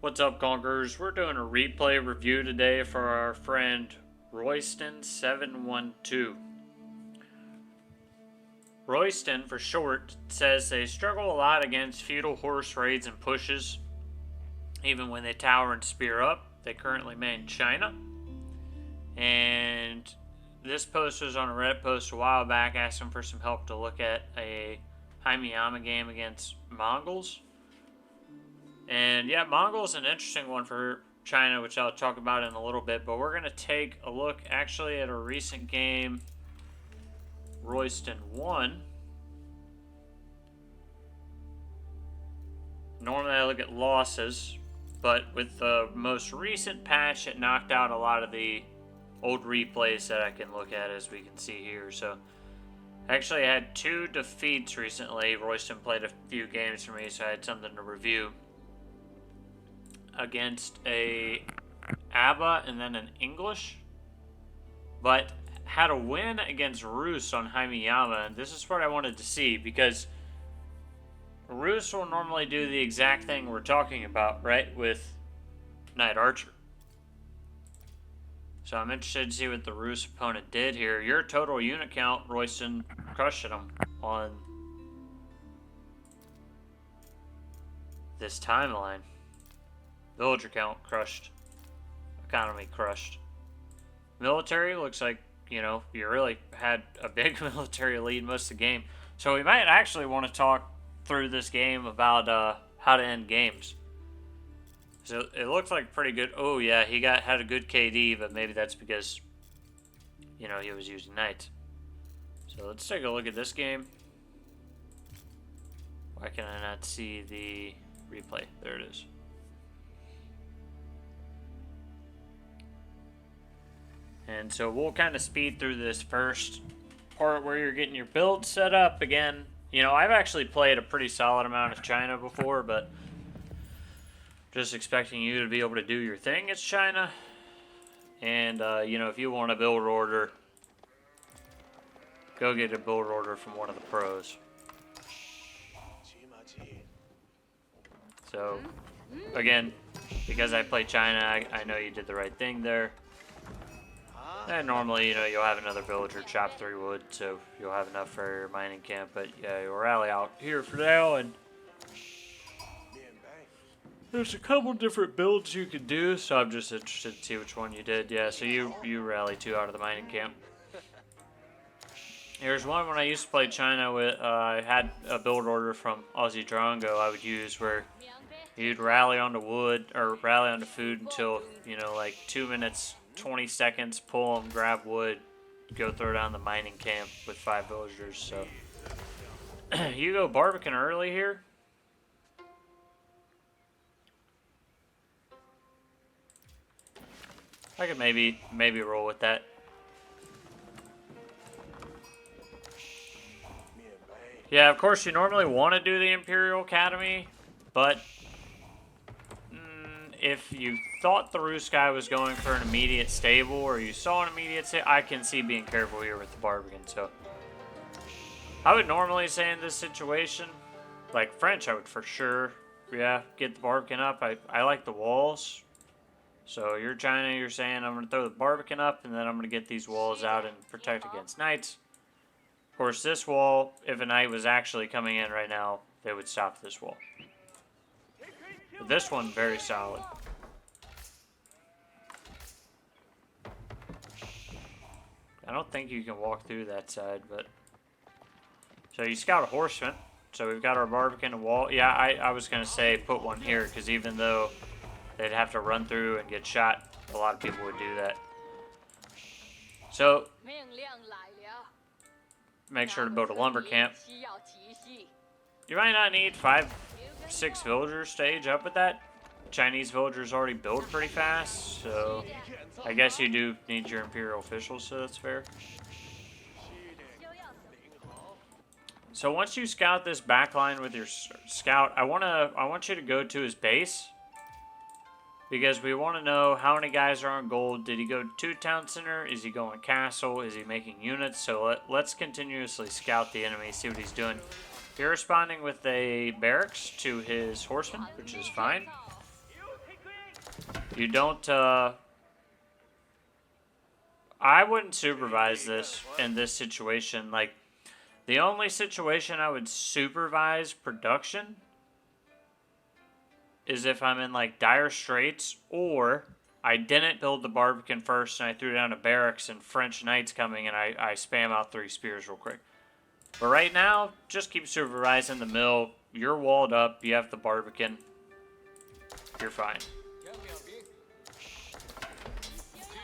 What's up, Conquerors? We're doing a replay review today for our friend Royston712. Royston, for short, says they struggle a lot against feudal horse raids and pushes, even when they tower and spear up. They currently main China. And this post was on a Reddit post a while back asking for some help to look at a Haimiyama game against Mongols. And yeah, Mongols an interesting one for China, which I'll talk about in a little bit. But we're going to take a look actually at a recent game Royston won. Normally I look at losses, but with the most recent patch, it knocked out a lot of the old replays that I can look at, as we can see here. So actually I had 2 defeats recently. Royston played a few games for me, so I had something to review. Against a ABBA and then an English, but had a win against Rus on Haimiyama, and this is what I wanted to see, because Rus will normally do the exact thing we're talking about, right, with Knight Archer. So I'm interested to see what the Rus opponent did here. Your total unit count, Royston crushed him on this timeline. Villager count crushed. Economy crushed. Military looks like, you know, you really had a big military lead most of the game. So we might actually want to talk through this game about how to end games. So it looks like pretty good. Oh yeah, he had a good KD, but maybe that's because, you know, he was using knights. So let's take a look at this game. Why can I not see the replay? There it is. And so we'll kind of speed through this first part where you're getting your build set up again. You know, I've actually played a pretty solid amount of China before, but just expecting you to be able to do your thing, it's China. And, you know, if you want a build order, go get a build order from one of the pros. So, again, because I play China, I know you did the right thing there. And normally, you know, you'll have another villager chop 3 wood, so you'll have enough for your mining camp. But yeah, you'll rally out here for now, and there's a couple different builds you could do, so I'm just interested to see which one you did. Yeah, so you rally 2 out of the mining camp. Here's one when I used to play China with, I had a build order from Aussie Drongo I would use where you'd rally onto wood, or rally onto food until, you know, like 2 minutes, 20 seconds, pull them, grab wood, go throw down the mining camp with 5 villagers. So you go Barbican early here. I could maybe roll with that. Yeah, of course you normally want to do the Imperial Academy, but if you thought the Rus guy was going for an immediate stable, or you saw an immediate stable, I can see being careful here with the Barbican. So I would normally say in this situation, like French, I would for sure, yeah, get the Barbican up. I like the walls. So you're China, you're saying I'm going to throw the Barbican up, and then I'm going to get these walls out and protect against knights. Of course, this wall, if a knight was actually coming in right now, they would stop this wall. But this one, very solid. I don't think you can walk through that side, but... So you scout a horseman. So we've got our Barbican, a wall. Yeah, I was going to say put one here, because even though they'd have to run through and get shot, a lot of people would do that. So, make sure to build a lumber camp. You might not need 5, 6 villagers to age up with that. Chinese villagers already build pretty fast, so I guess you do need your Imperial officials, so that's fair. So once you scout this backline with your scout, I want you to go to his base, because we want to know how many guys are on gold. Did he go to town center? Is he going castle? Is he making units? So let's continuously scout the enemy, see what he's doing. You're responding with a barracks to his horsemen, which is fine. You don't, I wouldn't supervise this in this situation. Like, the only situation I would supervise production is if I'm in, like, dire straits, or I didn't build the Barbican first and I threw down a barracks and French Knight's coming and I spam out 3 spears real quick. But right now, just keep supervising the mill. You're walled up. You have the Barbican. You're fine.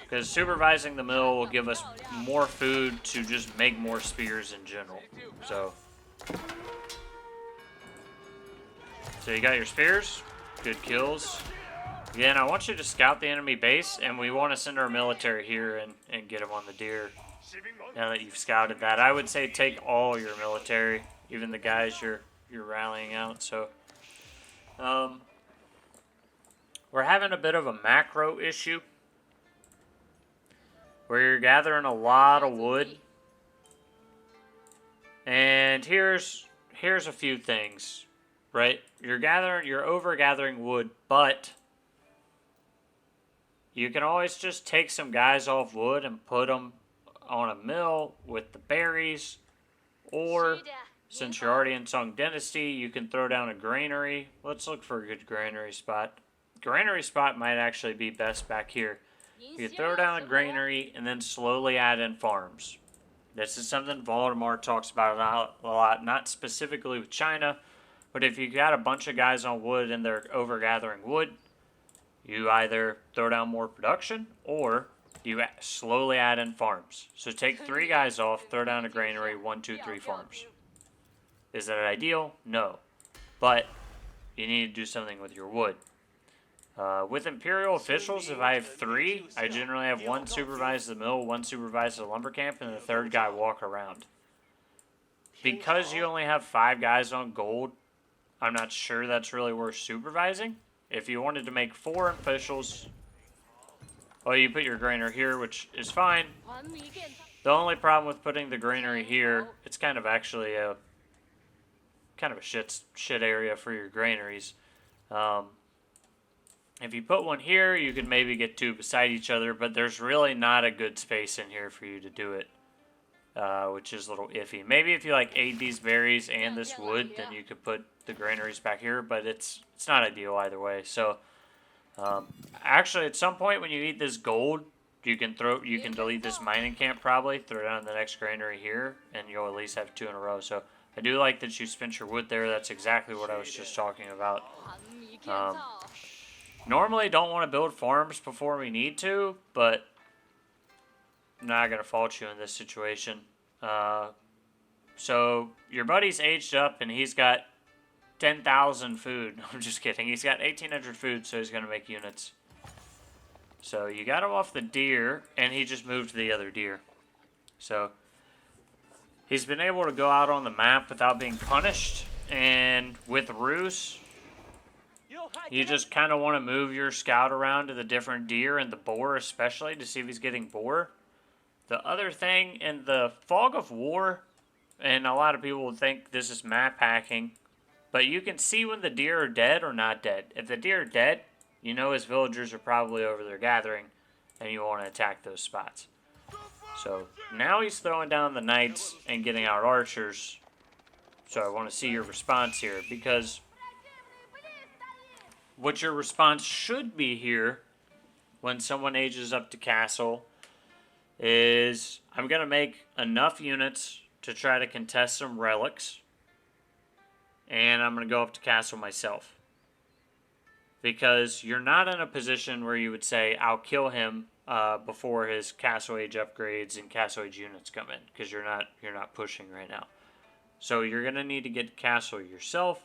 Because supervising the mill will give us more food to just make more spears in general. So you got your spears. Good kills. Again, I want you to scout the enemy base, and we want to send our military here and get them on the deer. Now that you've scouted that, I would say take all your military, even the guys you're rallying out. So, we're having a bit of a macro issue where you're gathering a lot of wood. And here's a few things, right? You're over gathering wood, but you can always just take some guys off wood and put them on a mill with the berries, or since you're already in Song Dynasty, you can throw down a granary. Let's look for a good granary spot. Granary spot might actually be best back here. You throw down a granary and then slowly add in farms. This is something Voldemort talks about a lot, not specifically with China, but if you got a bunch of guys on wood and they're over gathering wood, you either throw down more production or you slowly add in farms. So take 3 guys off, throw down a granary, 1, 2, 3 farms. Is that ideal? No. But you need to do something with your wood. With Imperial officials, if I have 3, I generally have 1 supervise the mill, 1 supervise the lumber camp, and the 3rd guy walk around. Because you only have 5 guys on gold, I'm not sure that's really worth supervising. If you wanted to make 4 officials, well, you put your granary here, which is fine. The only problem with putting the granary here, it's kind of actually a shit area for your granaries. If you put one here, you could maybe get 2 beside each other, but there's really not a good space in here for you to do it, which is a little iffy. Maybe if you like ate these berries and this wood, then you could put the granaries back here, but it's not ideal either way. So actually, at some point when you eat this gold, you can delete this mining camp probably, throw down the next granary here, and you'll at least have 2 in a row. So I do like that you spent your wood there. That's exactly what I was just talking about. Normally don't want to build farms before we need to, but I'm not going to fault you in this situation. So your buddy's aged up and he's got 10,000 food. I'm just kidding. He's got 1,800 food, so he's going to make units. So you got him off the deer, and he just moved to the other deer. So he's been able to go out on the map without being punished. And with Roos, you just kind of want to move your scout around to the different deer and the boar especially to see if he's getting boar. The other thing, in the Fog of War, and a lot of people would think this is map hacking, but you can see when the deer are dead or not dead. If the deer are dead, you know his villagers are probably over there gathering, and you want to attack those spots. So now he's throwing down the knights and getting out archers. So I want to see your response here, because what your response should be here when someone ages up to castle is, I'm going to make enough units to try to contest some relics, and I'm going to go up to castle myself. Because you're not in a position where you would say, I'll kill him before his castle age upgrades and castle age units come in, because you're not pushing right now. So you're going to need to get to castle yourself,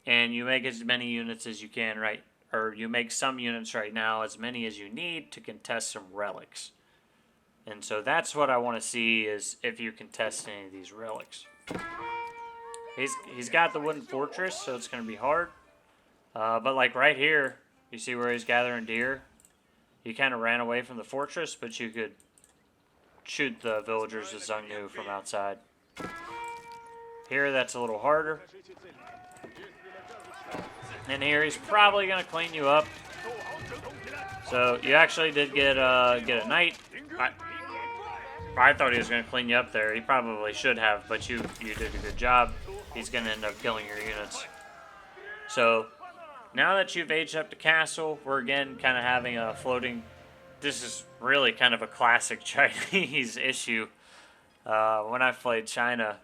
and you make as many units as you can, right? Or you make some units right now, as many as you need to contest some relics. And so that's what I want to see, is if you contest any of these relics. He's got the wooden fortress, so it's going to be hard. But like right here, you see where he's gathering deer? He kind of ran away from the fortress, but you could shoot the villagers of Zhengnu from outside. Here, that's a little harder. And here, he's probably going to clean you up. So you actually did get a knight. I thought he was going to clean you up there. He probably should have, but you did a good job. He's going to end up killing your units. So now that you've aged up the castle, we're again kind of having a floating. This is really kind of a classic Chinese issue. When I've played China,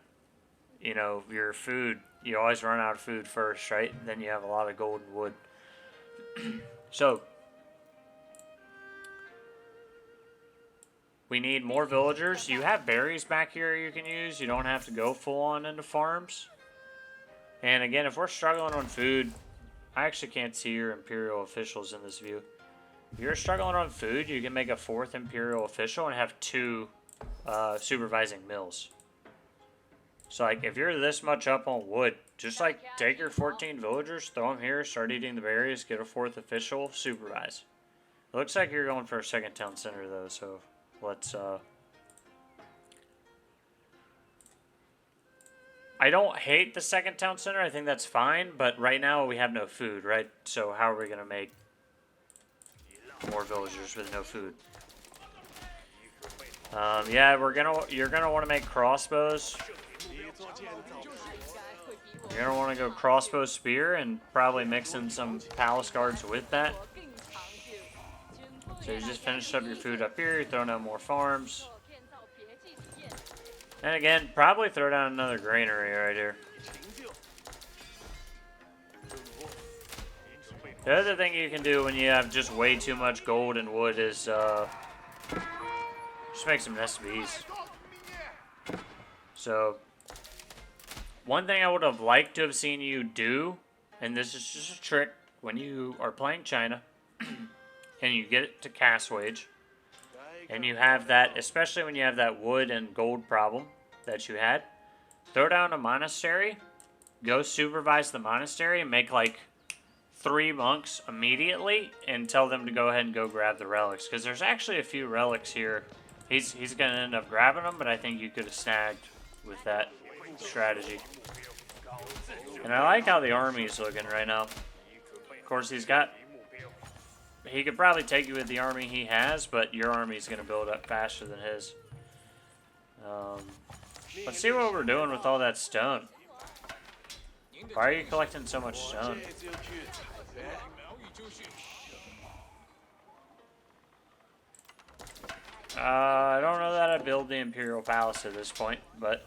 you know, your food, you always run out of food first, right? Then you have a lot of gold and wood. So we need more villagers. You have berries back here you can use. You don't have to go full on into farms. And again, if we're struggling on food, I actually can't see your Imperial officials in this view. If you're struggling on food, you can make a 4th Imperial official and have 2 supervising mills. So, like, if you're this much up on wood, just, like, take your 14 villagers, throw them here, start eating the berries, get a 4th official, supervise. It looks like you're going for a 2nd town center, though, so let's, I don't hate the 2nd town center. I think that's fine, but right now we have no food, right? So how are we going to make more villagers with no food? Yeah, you're gonna want to make crossbows. You're gonna want to go crossbow spear and probably mix in some palace guards with that. So you just finished up your food up here. You're throwing out more farms. And again, probably throw down another granary right here. The other thing you can do when you have just way too much gold and wood is just make some nest bees. So, one thing I would have liked to have seen you do, and this is just a trick, when you are playing China, and you get it to cast wage, and you have that, especially when you have that wood and gold problem that you had, throw down a monastery, go supervise the monastery, and make like 3 monks immediately, and tell them to go ahead and go grab the relics, because there's actually a few relics here. He's going to end up grabbing them, but I think you could have snagged with that strategy. And I like how the army's looking right now. Of course, he could probably take you with the army he has, but your army's going to build up faster than his. Let's see what we're doing with all that stone. Why are you collecting so much stone? I don't know that I build the Imperial Palace at this point, but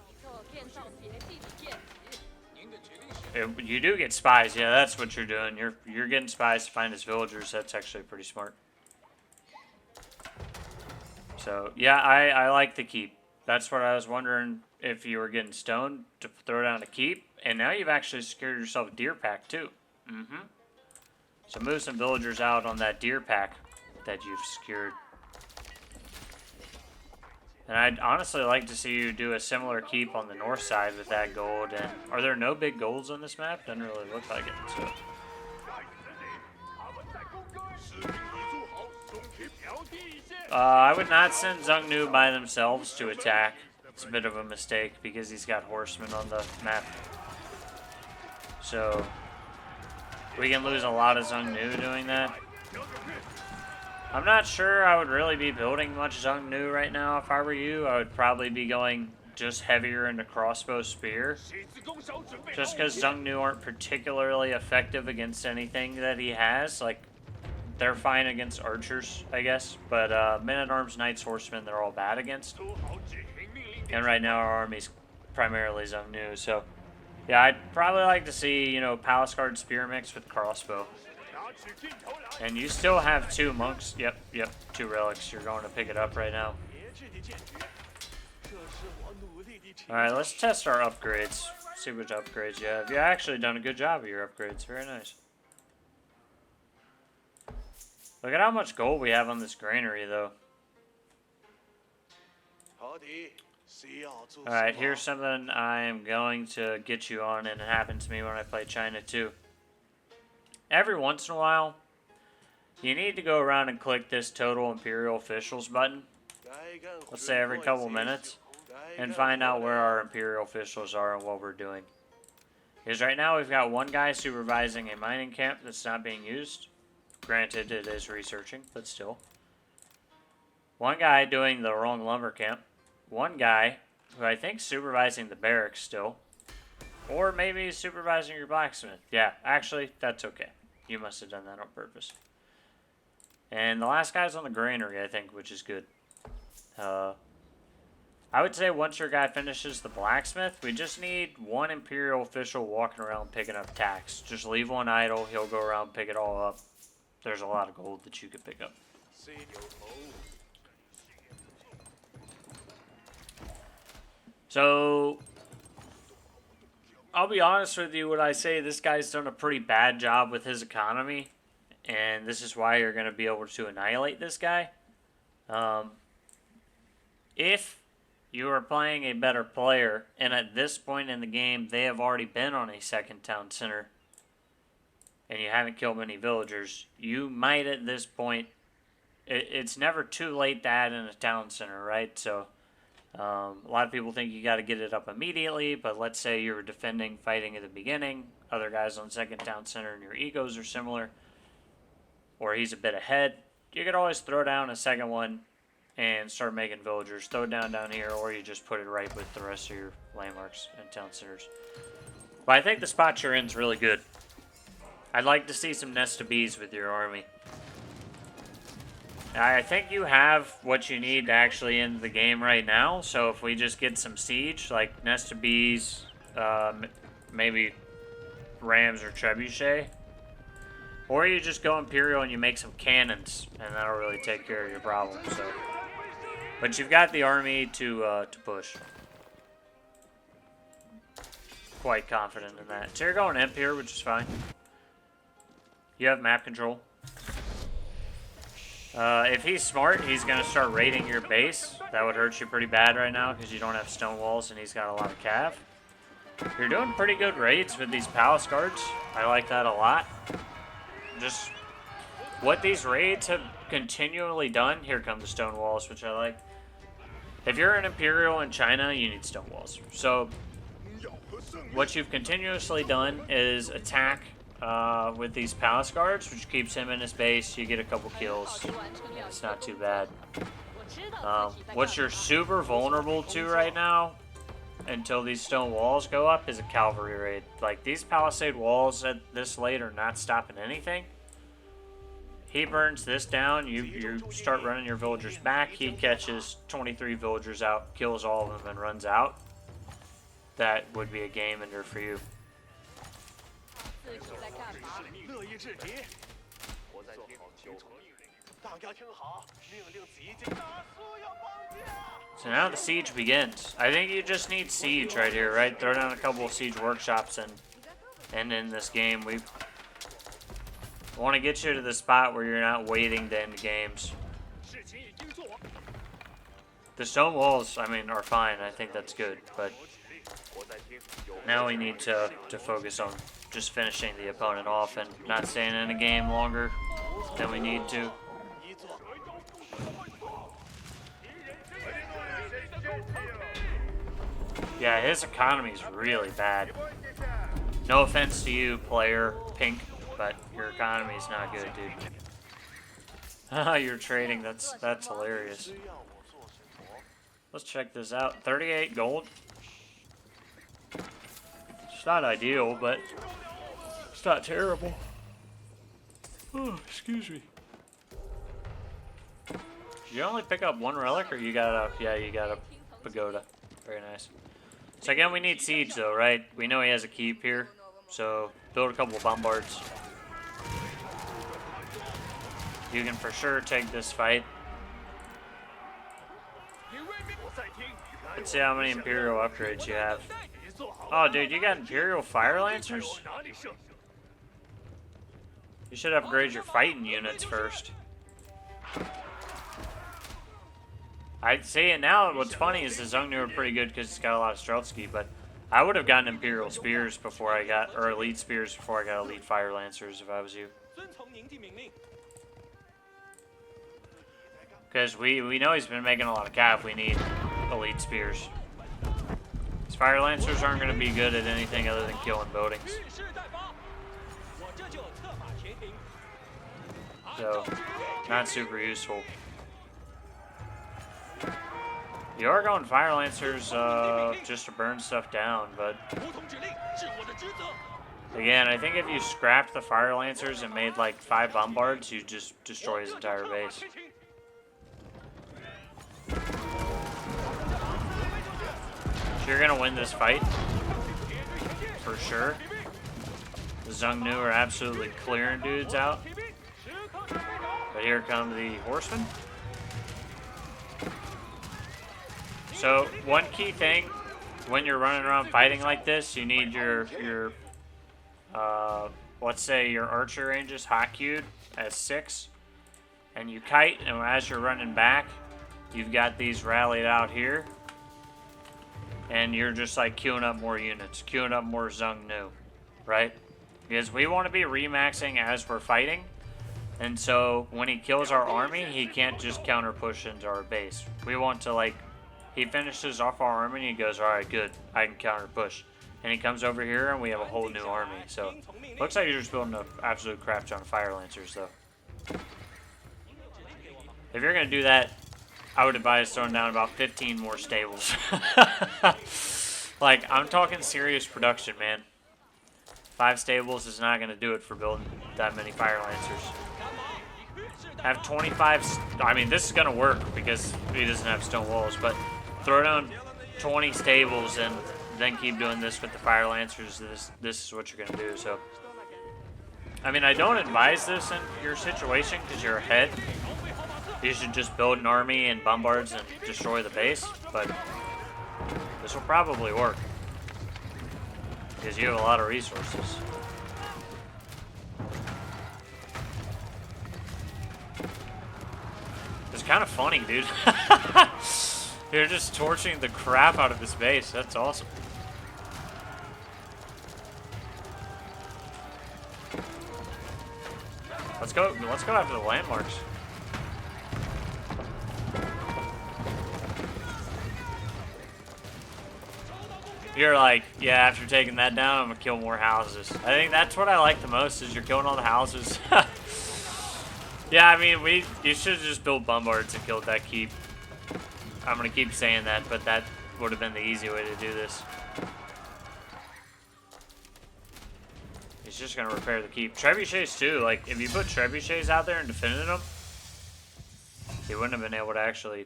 you do get spies. Yeah, that's what you're doing. You're getting spies to find his villagers. That's actually pretty smart. So yeah, I like the keep. That's what I was wondering, if you were getting stone to throw down a keep, and now you've actually secured yourself a deer pack too. So move some villagers out on that deer pack that you've secured. And I'd honestly like to see you do a similar keep on the north side with that gold. And are there no big golds on this map? Doesn't really look like it. So. I would not send Zheng Nu by themselves to attack. It's a bit of a mistake because he's got horsemen on the map. So we can lose a lot of Zheng Nu doing that. I'm not sure I would really be building much Zheng Nu right now. If I were you, I would probably be going just heavier into crossbow spear. Just because Zheng Nu aren't particularly effective against anything that he has. Like, they're fine against archers, I guess. But men-at-arms, knights, horsemen, they're all bad against. And right now our army's primarily Zheng Nu. So, yeah, I'd probably like to see, you know, Palace Guard spear mix with crossbow. And you still have 2 monks. Yep, 2 relics. You're going to pick it up right now. Alright, let's test our upgrades. See which upgrades you have. You've actually done a good job of your upgrades. Very nice. Look at how much gold we have on this granary, though. Alright, here's something I am going to get you on, and it happened to me when I played China, too. Every once in a while, you need to go around and click this Total Imperial Officials button. Let's say every couple minutes. And find out where our Imperial Officials are and what we're doing. Because right now we've got 1 guy supervising a mining camp that's not being used. Granted, it is researching, but still. One guy doing the wrong lumber camp. One guy who I think supervising the barracks still. Or maybe he's supervising your blacksmith. Yeah, actually, that's okay. You must have done that on purpose. And the last guy's on the granary, I think, which is good. I would say once your guy finishes the blacksmith, we just need one Imperial official walking around picking up tax. Just leave one idle, he'll go around pick it all up. There's a lot of gold that you could pick up. So, I'll be honest with you when I say this guy's done a pretty bad job with his economy, and this is why you're going to be able to annihilate this guy. If you are playing a better player, and at this point in the game, they have already been on a second town center, and you haven't killed many villagers, you might at this point, it's never too late to add in a town center, right? So, a lot of people think you got to get it up immediately, but let's say you're defending, fighting at the beginning, other guys on second town center and your egos are similar, or he's a bit ahead, you could always throw down a second one and start making villagers. Throw it down here, or you just put it right with the rest of your landmarks and town centers. But I think the spot you're in is really good. I'd like to see some nest of bees with your army. I think you have what you need to actually end the game right now. So if we just get some siege, like nest of bees, maybe rams or trebuchet, or you just go Imperial and you make some cannons, and that'll really take care of your problem. So, but you've got the army to push. Quite confident in that. So you're going Imp here, which is fine. You have map control. If he's smart, he's going to start raiding your base. That would hurt you pretty bad right now because you don't have stone walls and he's got a lot of cav. You're doing pretty good raids with these palace guards. I like that a lot. Just what these raids have continually done. Here come the stone walls, which I like. If you're an Imperial in China, you need stone walls. So what you've continuously done is attack with these palace guards, which keeps him in his base. You get a couple kills. It's not too bad. What you're super vulnerable to right now, until these stone walls go up, is a cavalry raid. Like, these palisade walls at this late are not stopping anything. He burns this down, you start running your villagers back, he catches 23 villagers out, kills all of them, and runs out. That would be a game ender for you. So now the siege begins. I think you just need siege right here, right? Throw down a couple of siege workshops and in this game. We want to get you to the spot where you're not waiting to end games. The stone walls, I mean, are fine. I think that's good, but now we need to focus on just finishing the opponent off and not staying in a game longer than we need to. Yeah, his economy is really bad. No offense to you, player Pink, but your economy is not good, dude. You're trading, that's hilarious. Let's check this out. 38 gold. It's not ideal, but it's not terrible. Oh, excuse me. Did you only pick up one relic, or you got a... Yeah, you got a pagoda. Very nice. So again, we need siege, though, right? We know he has a keep here, so build a couple of bombards. You can for sure take this fight. Let's see how many Imperial upgrades you have. Oh, dude, you got Imperial Fire Lancers? You should upgrade your fighting units first. I see, and now what's funny is the Zhongnu are pretty good because it's got a lot of Streltsky, but I would have gotten Imperial Spears before I got, or Elite Spears before I got Elite Fire Lancers if I was you. Because we know he's been making a lot of cav, we need Elite Spears. These Fire Lancers aren't going to be good at anything other than killing buildings. so not super useful. You are going Fire Lancers just to burn stuff down, but again, I think if you scrapped the Fire Lancers and made like 5 Bombards, you just destroy his entire base. So you're gonna win this fight for sure. The Xiongnu are absolutely clearing dudes out. But here come the Horsemen. So one key thing when you're running around fighting like this, you need your let's say your archer range is hot queued as 6, and you kite, and as you're running back, you've got these rallied out here, and you're just like queuing up more units, queuing up more Xiongnu, right? Because we want to be remaxing as we're fighting, and so when he kills our army, he can't just counter push into our base. We want to, like, he finishes off our army and he goes, alright, good, I can counter push. And he comes over here and we have a whole new army. So, looks like you're just building an absolute crap ton of Fire Lancers, though. If you're going to do that, I would advise throwing down about 15 more stables. Like, I'm talking serious production, man. 5 stables is not going to do it for building that many Fire Lancers. Have 25, I mean, this is going to work because he doesn't have stone walls, but throw down 20 stables and then keep doing this with the Fire Lancers. This is what you're going to do. So, I mean, I don't advise this in your situation because you're ahead. You should just build an army and bombards and destroy the base, but this will probably work because you have a lot of resources. It's kind of funny, dude. You're just torching the crap out of this base. That's awesome. Let's go after the landmarks. You're like, yeah, after taking that down, I'm gonna kill more houses. I think that's what I like the most, is you're killing all the houses. Yeah, I mean, you should have just built bombards and killed that keep. I'm gonna keep saying that, but that would have been the easy way to do this. He's just gonna repair the keep. Trebuchets too, like, if you put trebuchets out there and defended them, he wouldn't have been able to actually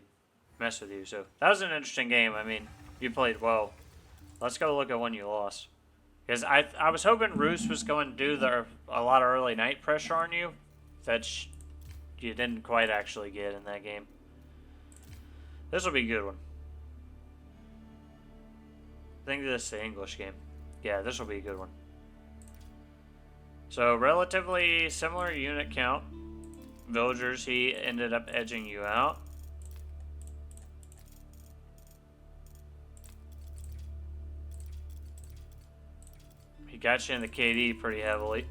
mess with you. So, that was an interesting game. I mean, you played well. Let's go look at when you lost. Because I was hoping Roos was going to do a lot of early night pressure on you. That you didn't quite actually get in that game. This will be a good one. I think this is the English game. Yeah, this will be a good one. So, relatively similar unit count. Villagers, he ended up edging you out. He got you in the KD pretty heavily.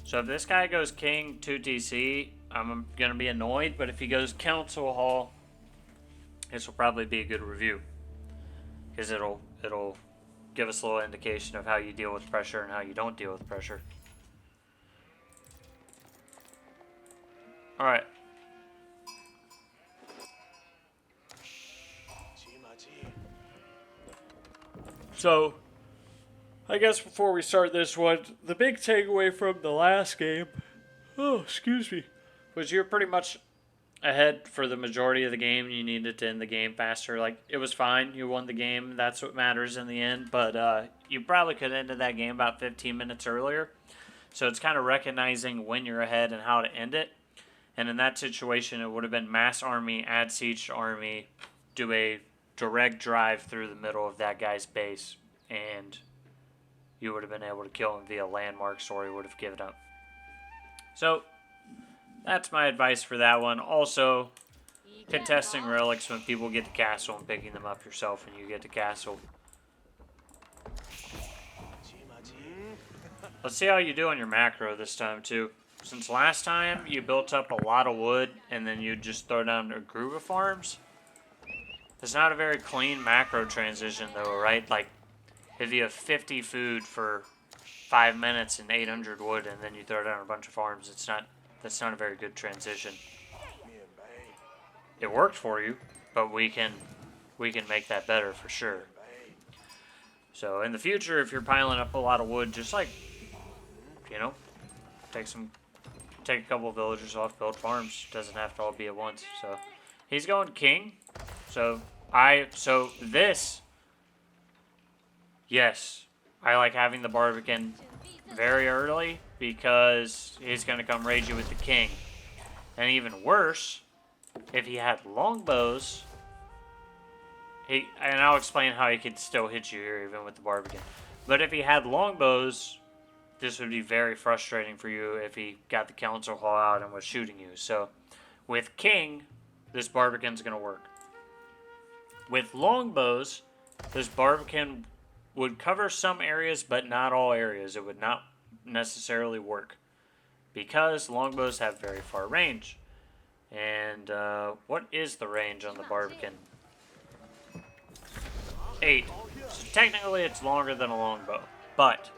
So if this guy goes King 2TC, I'm going to be annoyed, but if he goes Council Hall, this will probably be a good review. Because it'll give us a little indication of how you deal with pressure and how you don't deal with pressure. Alright. So, I guess before we start this one, the big takeaway from the last game, was you're pretty much ahead for the majority of the game. You needed to end the game faster. Like, it was fine. You won the game. That's what matters in the end. But you probably could have ended that game about 15 minutes earlier. So it's kind of recognizing when you're ahead and how to end it. And in that situation, it would have been mass army, add siege to army, do a direct drive through the middle of that guy's base, and you would have been able to kill him via landmarks, or he would have given up. So, that's my advice for that one. Also, contesting relics when people get to castle and picking them up yourself when you get to castle. Let's see how you do on your macro this time, too. Since last time, you built up a lot of wood, and then you just throw down a group of farms. It's not a very clean macro transition, though, right? Like, if you have 50 food for 5 minutes and 800 wood, and then you throw down a bunch of farms, that's not a very good transition. It worked for you, but we can make that better for sure. So in the future, if you're piling up a lot of wood, just like, you know, take a couple of villagers off, build farms. Doesn't have to all be at once. So he's going king. So this, yes, I like having the Barbican very early because he's going to come raid you with the king. And even worse, if he had longbows, and I'll explain how he could still hit you here even with the Barbican. But if he had longbows, this would be very frustrating for you if he got the Council Hall out and was shooting you. So with king, this Barbican's going to work. With longbows, this Barbican would cover some areas, but not all areas. It would not necessarily work because longbows have very far range. And what is the range on the Barbican? 8. So technically it's longer than a longbow. But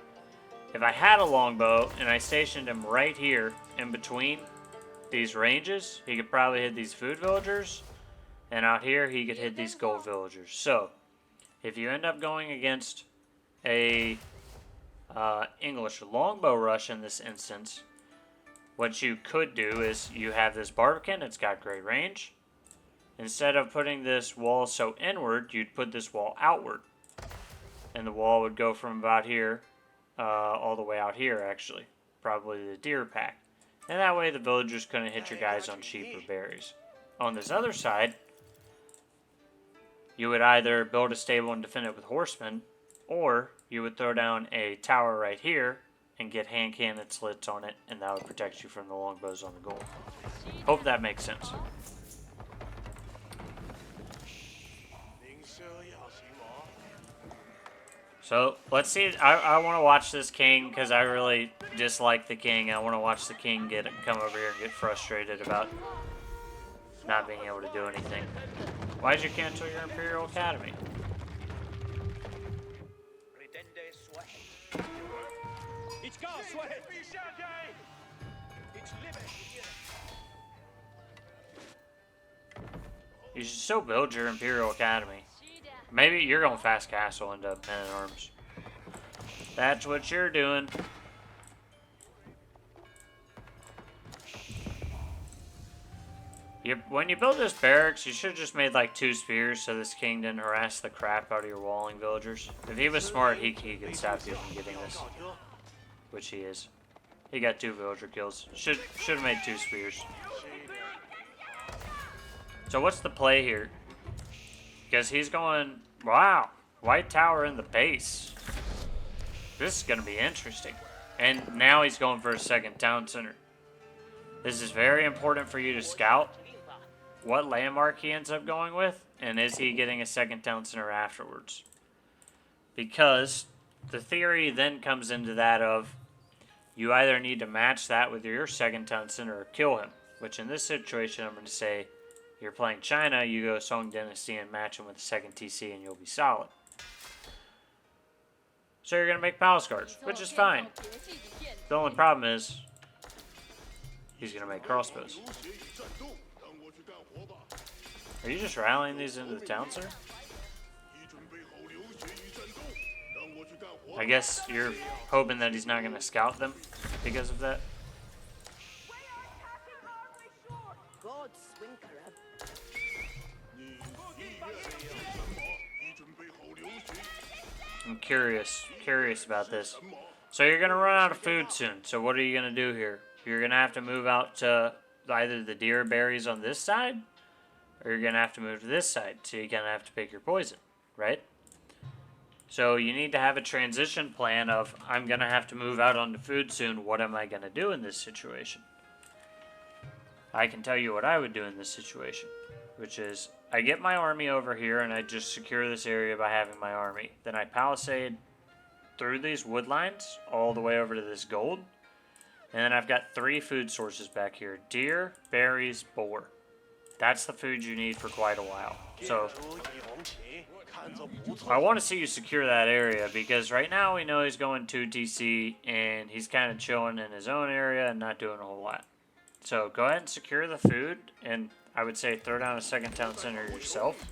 if I had a longbow and I stationed him right here in between these ranges, he could probably hit these food villagers. And out here he could hit these gold villagers. So if you end up going against a English longbow rush in this instance, what you could do is you have this Barbican, it's got great range. Instead of putting this wall so inward, you'd put this wall outward. And the wall would go from about here all the way out here, actually. Probably the deer pack. And that way the villagers couldn't hit your guys on sheep or berries. On this other side, you would either build a stable and defend it with horsemen, or you would throw down a tower right here and get hand cannon slits on it, and that would protect you from the longbows on the goal. Hope that makes sense. So, let's see. I want to watch this king because I really dislike the king. I want to watch the king come over here and get frustrated about not being able to do anything. Why'd you cancel your Imperial Academy? You should still build your Imperial Academy. Maybe you're going fast castle into men at arms. That's what you're doing. When you build this barracks, you should have just made like 2 spears so this king didn't harass the crap out of your walling villagers. If he was smart, he could stop you from getting this. Which he is. He got 2 villager kills. Should have made 2 spears. So what's the play here? Because he's going, wow, White Tower in the base. This is going to be interesting. And now he's going for a second town center. This is very important for you to scout what landmark he ends up going with, and is he getting a second town center afterwards. Because the theory then comes into that of, you either need to match that with your second town center or kill him. Which in this situation, I'm going to say, you're playing China, you go Song Dynasty and match him with the second TC and you'll be solid. So you're going to make palace guards, which is fine. The only problem is, he's going to make crossbows. Are you just rallying these into the town center? I guess you're hoping that he's not going to scout them because of that. I'm curious about this. So you're going to run out of food soon. So what are you going to do here? You're going to have to move out to either the deer berries on this side, or you're going to have to move to this side. So you're going to have to pick your poison, right? So you need to have a transition plan of, I'm going to have to move out onto food soon. What am I going to do in this situation? I can tell you what I would do in this situation, which is I get my army over here and I just secure this area by having my army. Then I palisade through these wood lines all the way over to this gold. And then I've got 3 food sources back here. Deer, berries, boar. That's the food you need for quite a while. So I want to see you secure that area, because right now we know he's going to TC, and he's kind of chilling in his own area and not doing a whole lot. So go ahead and secure the food, and I would say throw down a second town center yourself.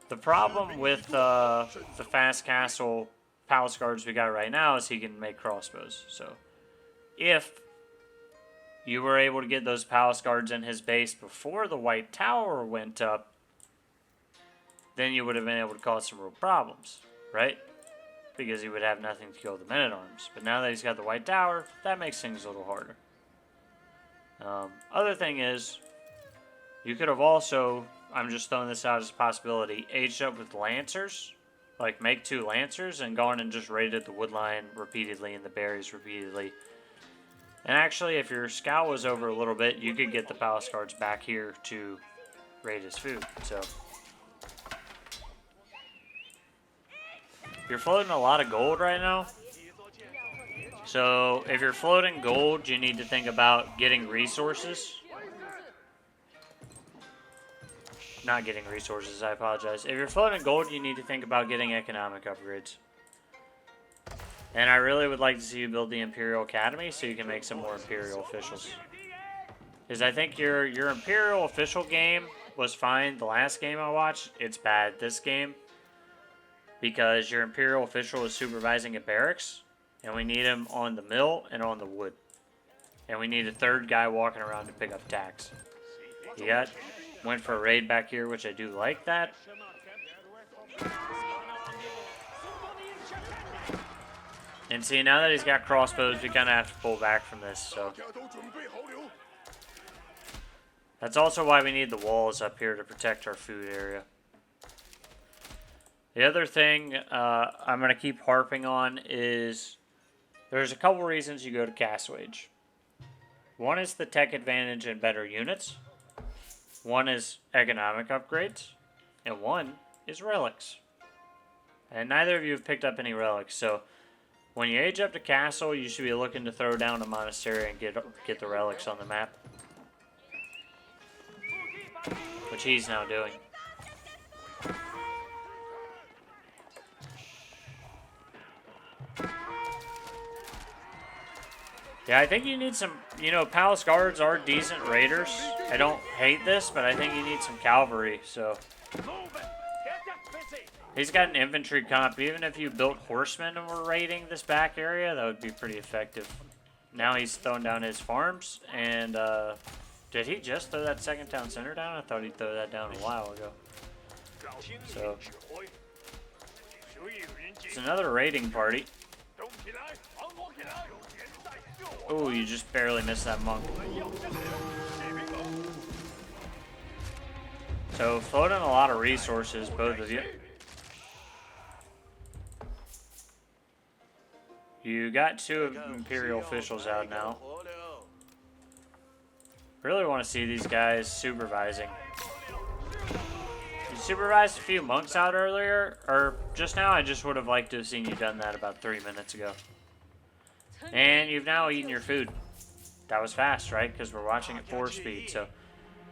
The problem with the fast castle palace guards we got right now is he can make crossbows. So if you were able to get those palace guards in his base before the white tower went up, then you would have been able to cause some real problems, right? Because he would have nothing to kill the men-at-arms. But now that he's got the white tower, that makes things a little harder. Other thing is, you could have also, I'm just throwing this out as a possibility, aged up with lancers. Like, make 2 lancers and gone and just raided the wood line repeatedly and the berries repeatedly. And actually, if your scout was over a little bit, you could get the palace guards back here to raid his food. So you're floating a lot of gold right now. So if you're floating gold, you need to think about getting resources. Not getting resources, I apologize. If you're floating gold, you need to think about getting economic upgrades. And I really would like to see you build the Imperial Academy so you can make some more Imperial officials. Because I think your Imperial official game was fine the last game I watched. It's bad this game, because your Imperial official is supervising a barracks, and we need him on the mill and on the wood. And we need a 3rd guy walking around to pick up tax. He went for a raid back here, which I do like that. And see, now that he's got crossbows, we kind of have to pull back from this, so. That's also why we need the walls up here to protect our food area. The other thing I'm going to keep harping on is there's a couple reasons you go to Castle Age. One is the tech advantage and better units. One is economic upgrades. And one is relics. And neither of you have picked up any relics, so when you age up to castle, you should be looking to throw down a monastery and get the relics on the map. Which he's now doing. Yeah, I think you need some, Palace Guards are decent raiders. I don't hate this, but I think you need some cavalry, so. He's got an infantry comp. Even if you built horsemen and were raiding this back area, that would be pretty effective. Now he's throwing down his farms, and did he just throw that second town center down? I thought he'd throw that down a while ago. So, it's another raiding party. Oh, you just barely missed that monk. So, floating a lot of resources, both of you. You got 2 Imperial officials out now. Really want to see these guys supervising. You supervised a few monks out earlier, or just now. I just would have liked to have seen you done that about 3 minutes ago. And you've now eaten your food. That was fast, right? Because we're watching at 4 speed. So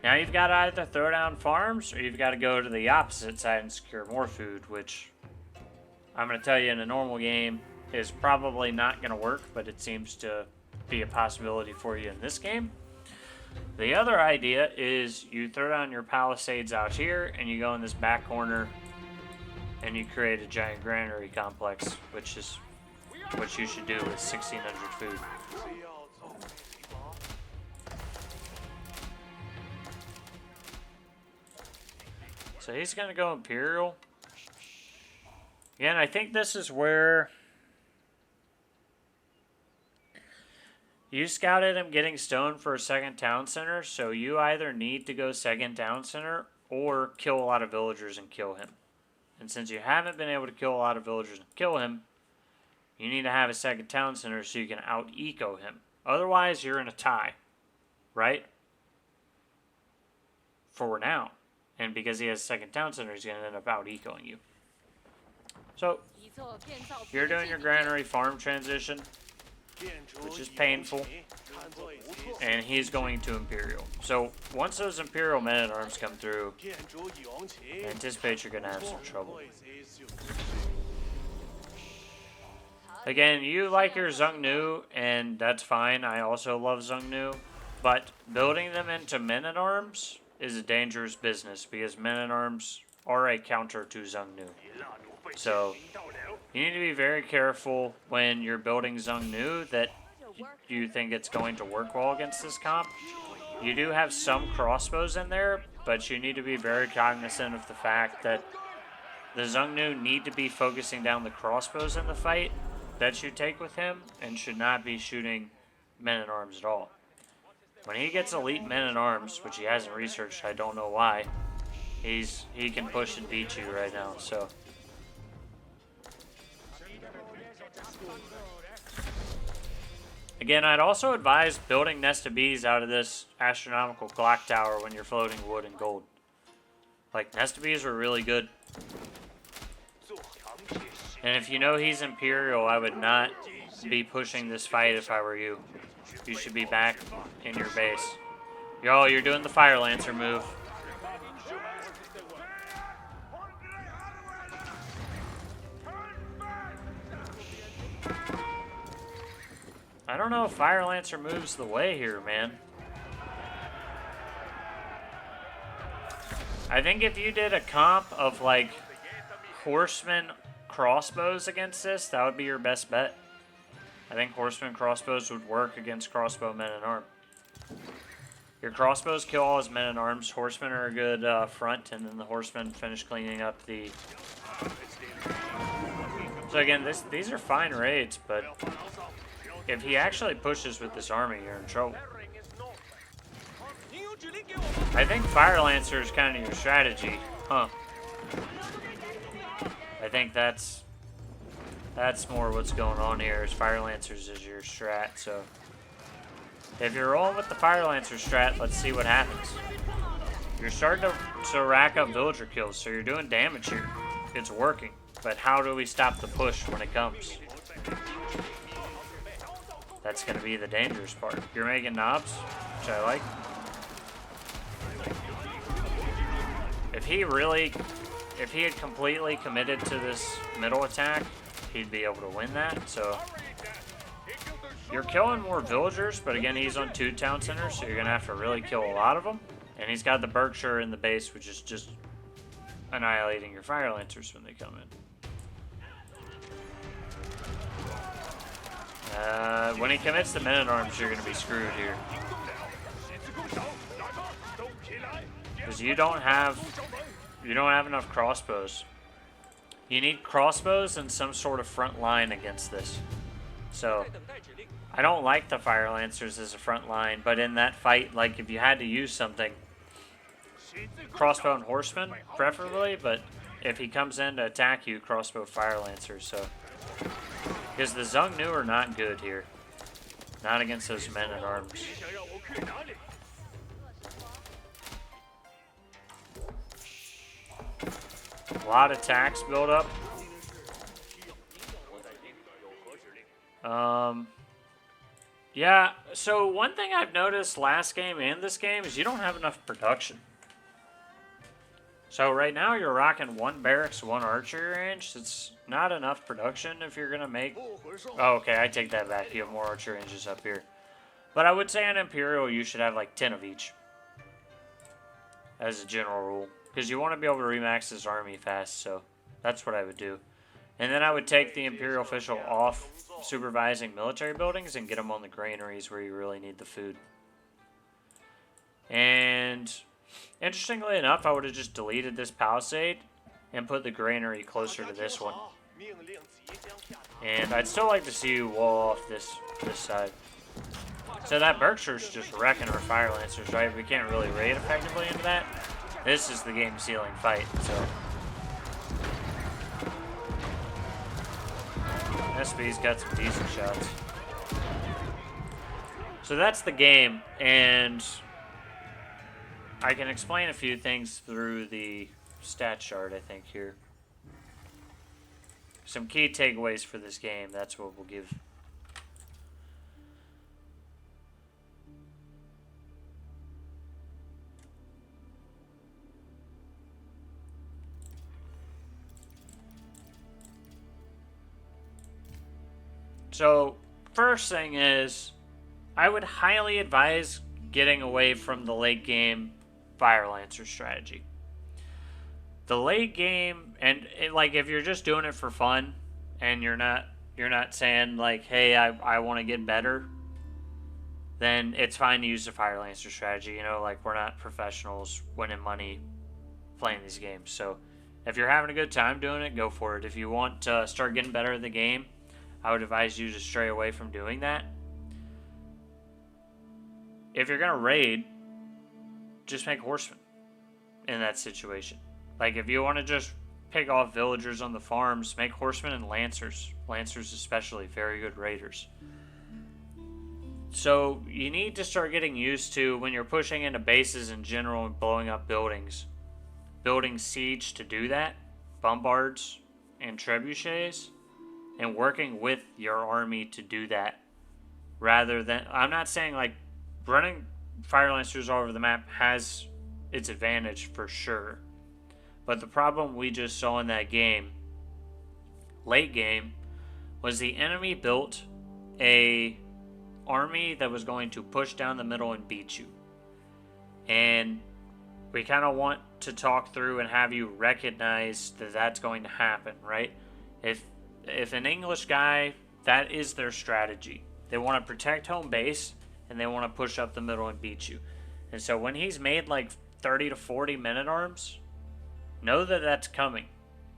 now you've got to either throw down farms, or you've got to go to the opposite side and secure more food, which I'm going to tell you in a normal game is probably not going to work, but it seems to be a possibility for you in this game. The other idea is you throw down your palisades out here, and you go in this back corner, and you create a giant granary complex, which is what you should do with 1,600 food. So he's going to go Imperial. Again, I think this is where you scouted him getting stone for a second town center, so you either need to go second town center or kill a lot of villagers and kill him. And since you haven't been able to kill a lot of villagers and kill him, you need to have a second town center so you can out-eco him. Otherwise, you're in a tie, right? For now. And because he has a second town center, he's going to end up out-ecoing you. So, you're doing your granary farm transition. which is painful. And he's going to Imperial. So once those Imperial men-at-arms come through, I anticipate you're going to have some trouble. Again, you like your Xiongnu, and that's fine. I also love Xiongnu. But building them into men-at-arms is a dangerous business because men-at-arms are a counter to Xiongnu. So you need to be very careful when you're building Xiongnu that you think it's going to work well against this comp. You do have some crossbows in there, but you need to be very cognizant of the fact that the Xiongnu need to be focusing down the crossbows in the fight that you take with him and should not be shooting men-at-arms at all. When he gets elite men-at-arms, which he hasn't researched, I don't know why, he can push and beat you right now, so... Again, I'd also advise building Nest of Bees out of this astronomical clock tower when you're floating wood and gold. Like, Nest of Bees are really good. And if you know he's Imperial, I would not be pushing this fight if I were you. You should be back in your base. Yo, you're doing the Fire Lancer move. I don't know if Fire Lancer moves the way here, man. I think if you did a comp of, like, Horseman crossbows against this, that would be your best bet. I think Horseman crossbows would work against crossbow men-at-arms. Your crossbows kill all his men-at-arms. Horsemen are a good front, and then the Horsemen finish cleaning up the... So again, these are fine raids, but... if he actually pushes with this army, you're in trouble. I think Fire Lancer is kind of your strategy, huh? I think that's more what's going on here, is Fire Lancers is your strat, so... if you're rolling with the Fire Lancer strat, let's see what happens. You're starting to rack up villager kills, so you're doing damage here. It's working, but how do we stop the push when it comes? That's going to be the dangerous part. You're making knobs, which I like. If he had completely committed to this middle attack, he'd be able to win that. So you're killing more villagers, but again, he's on 2 town centers, so you're going to have to really kill a lot of them. And he's got the Berkshire in the base, which is just annihilating your Fire Lancers when they come in. When he commits to men-at-arms, you're going to be screwed here. Because you don't have enough crossbows. You need crossbows and some sort of front line against this. So, I don't like the Fire Lancers as a front line, but in that fight, like, if you had to use something, crossbow and horseman, preferably, but if he comes in to attack you, crossbow Fire Lancers, so... because the Xiongnu are not good here. Not against those men-at-arms. A lot of tax build up. Yeah, so one thing I've noticed last game and this game is you don't have enough production. So right now you're rocking 1 barracks, 1 archery range. It's not enough production if you're going to make... oh, okay, I take that back. You have more archery ranges up here. But I would say on Imperial you should have like 10 of each. As a general rule. Because you want to be able to remax this army fast, so that's what I would do. And then I would take the Imperial official off supervising military buildings and get them on the granaries where you really need the food. And... interestingly enough, I would have just deleted this palisade and put the granary closer to this one. And I'd still like to see you wall off this side. So that Berkshire's just wrecking our Fire Lancers, right? We can't really raid effectively into that. This is the game-sealing fight, so... SB's got some decent shots. So that's the game, and... I can explain a few things through the stat chart, I think, here. Some key takeaways for this game, that's what we'll give. So, first thing is, I would highly advise getting away from the late game Fire Lancer strategy. The late game, and like if you're just doing it for fun, and you're not saying like, hey, I want to get better, then it's fine to use the Fire Lancer strategy. You know, like we're not professionals winning money playing these games. So if you're having a good time doing it, go for it. If you want to start getting better at the game, I would advise you to stray away from doing that. If you're going to raid, just make horsemen in that situation. Like if you want to just pick off villagers on the farms, make horsemen and lancers. Lancers especially, very good raiders. So you need to start getting used to, when you're pushing into bases in general and blowing up buildings, building siege to do that, bombards and trebuchets, and working with your army to do that. Rather than, I'm not saying like running Fire Lancers all over the map has its advantage for sure. But the problem we just saw in that game, late game, was the enemy built a army that was going to push down the middle and beat you. And we kind of want to talk through and have you recognize that that's going to happen, right? If an English guy, that is their strategy. They want to protect home base and they want to push up the middle and beat you. And so when he's made like 30 to 40 men-at-arms, know that that's coming.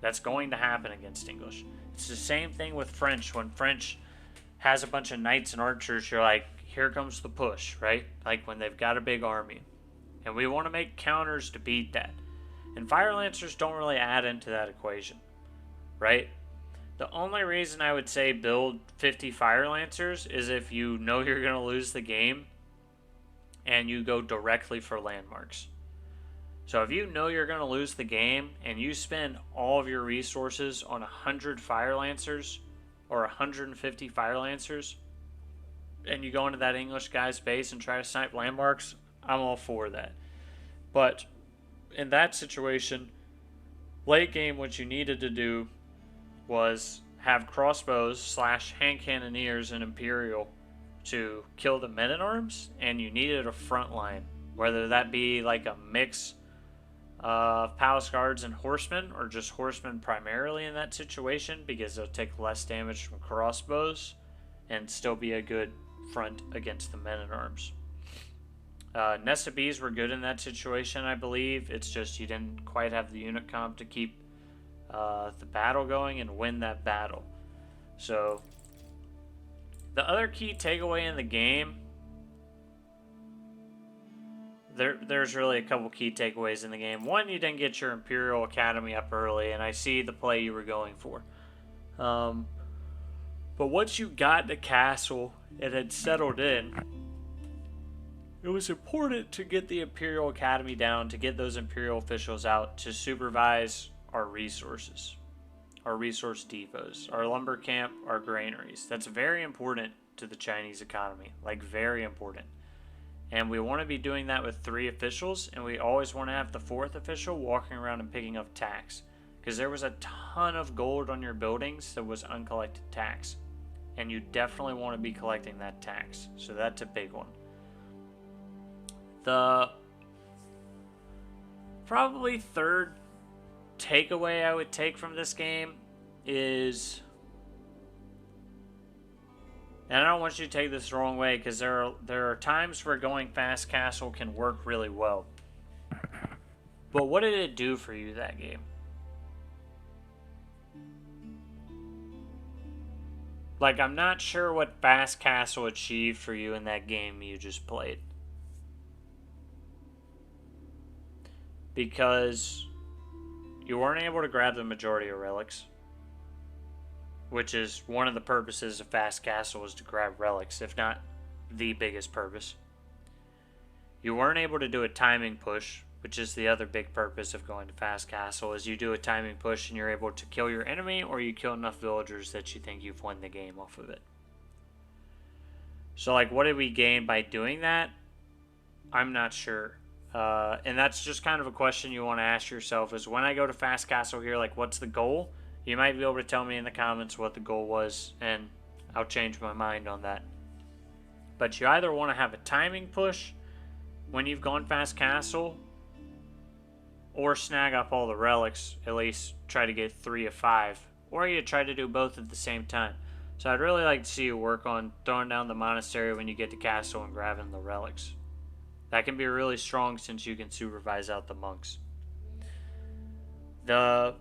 That's going to happen against English. It's the same thing with French. When French has a bunch of knights and archers, you're like, here comes the push, right? Like when they've got a big army. And we want to make counters to beat that. And Fire Lancers don't really add into that equation, right? The only reason I would say build 50 Fire Lancers is if you know you're going to lose the game and you go directly for landmarks. So if you know you're going to lose the game and you spend all of your resources on 100 Fire Lancers or 150 Fire Lancers, and you go into that English guy's base and try to snipe landmarks, I'm all for that. But in that situation, late game, what you needed to do was have crossbows / hand cannoneers and Imperial to kill the men-at-arms, and you needed a front line, whether that be like a mix of palace guards and horsemen, or just horsemen primarily in that situation, because they'll take less damage from crossbows and still be a good front against the men-at-arms. Nesta Bees were good in that situation, I believe. It's just you didn't quite have the unit comp to keep the battle going and win that battle. So the other key takeaway in the game, there's really a couple key takeaways in the game. One, you didn't get your Imperial Academy up early, and I see the play you were going for. But once you got the castle and had settled in, it was important to get the Imperial Academy down, to get those Imperial officials out to supervise our resources, our resource depots, our lumber camp, our granaries. That's very important to the Chinese economy, like very important. And we want to be doing that with 3 officials, and we always want to have the 4th official walking around and picking up tax, because there was a ton of gold on your buildings that was uncollected tax, and you definitely want to be collecting that tax. So that's a big one. The probably third takeaway I would take from this game is, and I don't want you to take this the wrong way, because there are times where going fast castle can work really well. But what did it do for you that game? Like, I'm not sure what fast castle achieved for you in that game you just played. Because you weren't able to grab the majority of relics, which is one of the purposes of fast castle, is to grab relics, if not the biggest purpose. You weren't able to do a timing push, which is the other big purpose of going to fast castle, is you do a timing push and you're able to kill your enemy, or you kill enough villagers that you think you've won the game off of it. So like, what did we gain by doing that? I'm not sure. And that's just kind of a question you want to ask yourself, is when I go to fast castle here, like, what's the goal? You might be able to tell me in the comments what the goal was, and I'll change my mind on that. But you either want to have a timing push when you've gone past castle, or snag up all the relics, at least try to get 3 of 5. Or you try to do both at the same time. So I'd really like to see you work on throwing down the monastery when you get to castle and grabbing the relics. That can be really strong since you can supervise out the monks. The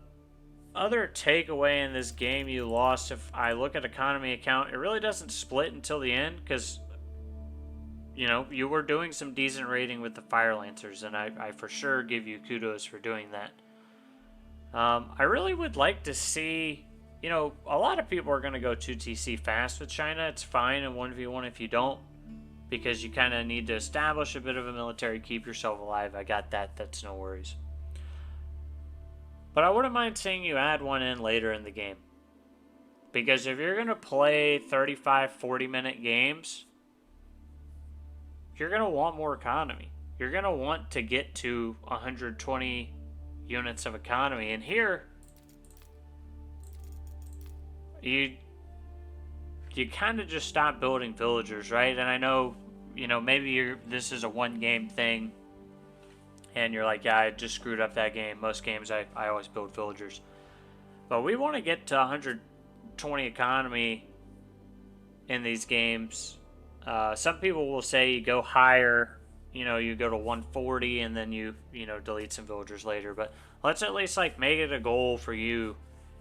other takeaway in this game you lost, if I look at economy account, it really doesn't split until the end because, you know, you were doing some decent raiding with the Fire Lancers, and I for sure give you kudos for doing that. I really would like to see, you know, a lot of people are going to go 2TC fast with China. It's fine in 1v1 if you don't, because you kind of need to establish a bit of a military, keep yourself alive. I got that. That's no worries. But I wouldn't mind seeing you add one in later in the game. Because if you're going to play 35, 40-minute games, you're going to want more economy. You're going to want to get to 120 units of economy. And here, you kind of just stop building villagers, right? And I know, you know, maybe this is a one-game thing, and you're like, yeah, I just screwed up that game. Most games, I always build villagers. But we want to get to 120 economy in these games. Some people will say you go higher, you know, you go to 140 and then you know, delete some villagers later. But let's at least, like, make it a goal for you.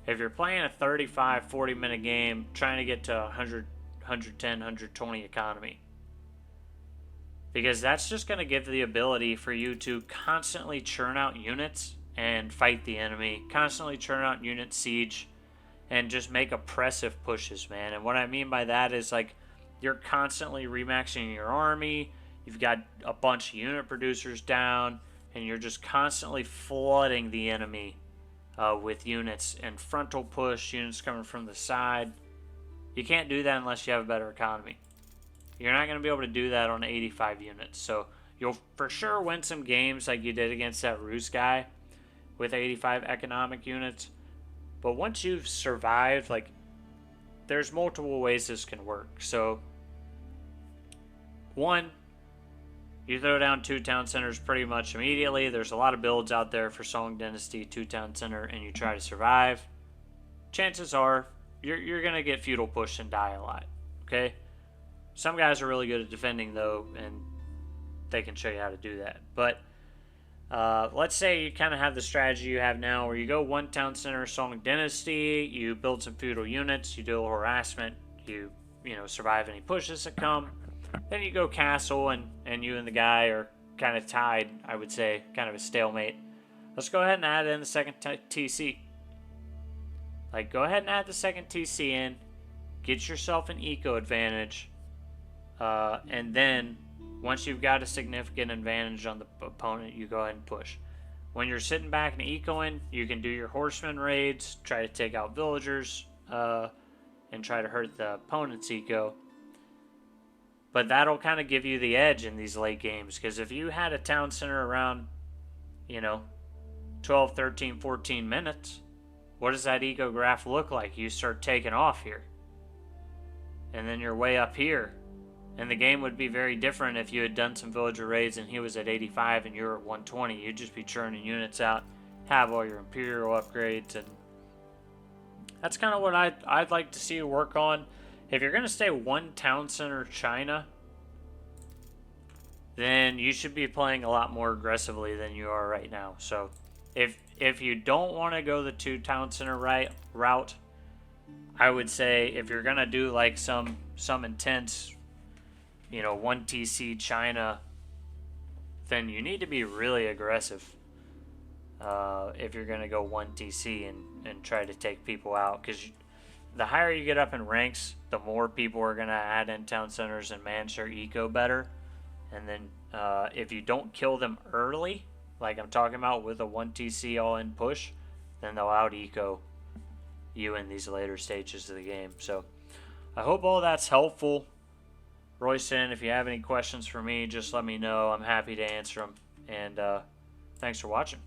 If you're playing a 35, 40-minute game, trying to get to 100, 110, 120 economy. Because that's just going to give the ability for you to constantly churn out units and fight the enemy. Constantly churn out unit siege and just make oppressive pushes, man. And what I mean by that is, like, you're constantly remaxing your army. You've got a bunch of unit producers down. And you're just constantly flooding the enemy with units and frontal push, units coming from the side. You can't do that unless you have a better economy. You're not going to be able to do that on 85 units. So you'll for sure win some games like you did against that Rus guy with 85 economic units. But once you've survived, like, there's multiple ways this can work. So, one, you throw down 2 town centers pretty much immediately. There's a lot of builds out there for Song Dynasty 2 town center, and you try to survive. Chances are you're going to get feudal push and die a lot. Okay? Some guys are really good at defending, though, and they can show you how to do that. But let's say you kind of have the strategy you have now where you go 1 town center, Song Dynasty, you build some feudal units, you do a little harassment, you know, survive any pushes that come. Then you go castle, and you and the guy are kind of tied, I would say, kind of a stalemate. Let's go ahead and add in the second TC. Like, go ahead and add the second TC in, get yourself an eco advantage, and then once you've got a significant advantage on the opponent, you go ahead and push. When you're sitting back and ecoing, you can do your horseman raids, try to take out villagers, and try to hurt the opponent's eco. But that'll kind of give you the edge in these late games, because if you had a town center around, you know, 12, 13, 14 minutes, what does that eco graph look like? You start taking off here. And then you're way up here. And the game would be very different if you had done some villager raids and he was at 85 and you were at 120. You'd just be churning units out, have all your Imperial upgrades, and that's kind of what I'd like to see you work on. If you're going to stay 1 town center China, then you should be playing a lot more aggressively than you are right now. So if you don't want to go the 2 town center route, I would say if you're going to do like some intense, you know, 1 TC China, then you need to be really aggressive if you're going to go 1 TC and try to take people out. Because the higher you get up in ranks, the more people are going to add in town centers and manage their eco better. And then if you don't kill them early, like I'm talking about with a 1 TC all-in push, then they'll out-eco you in these later stages of the game. So I hope all that's helpful. Royston, if you have any questions for me, just let me know. I'm happy to answer them. And thanks for watching.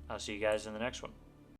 I'll see you guys in the next one.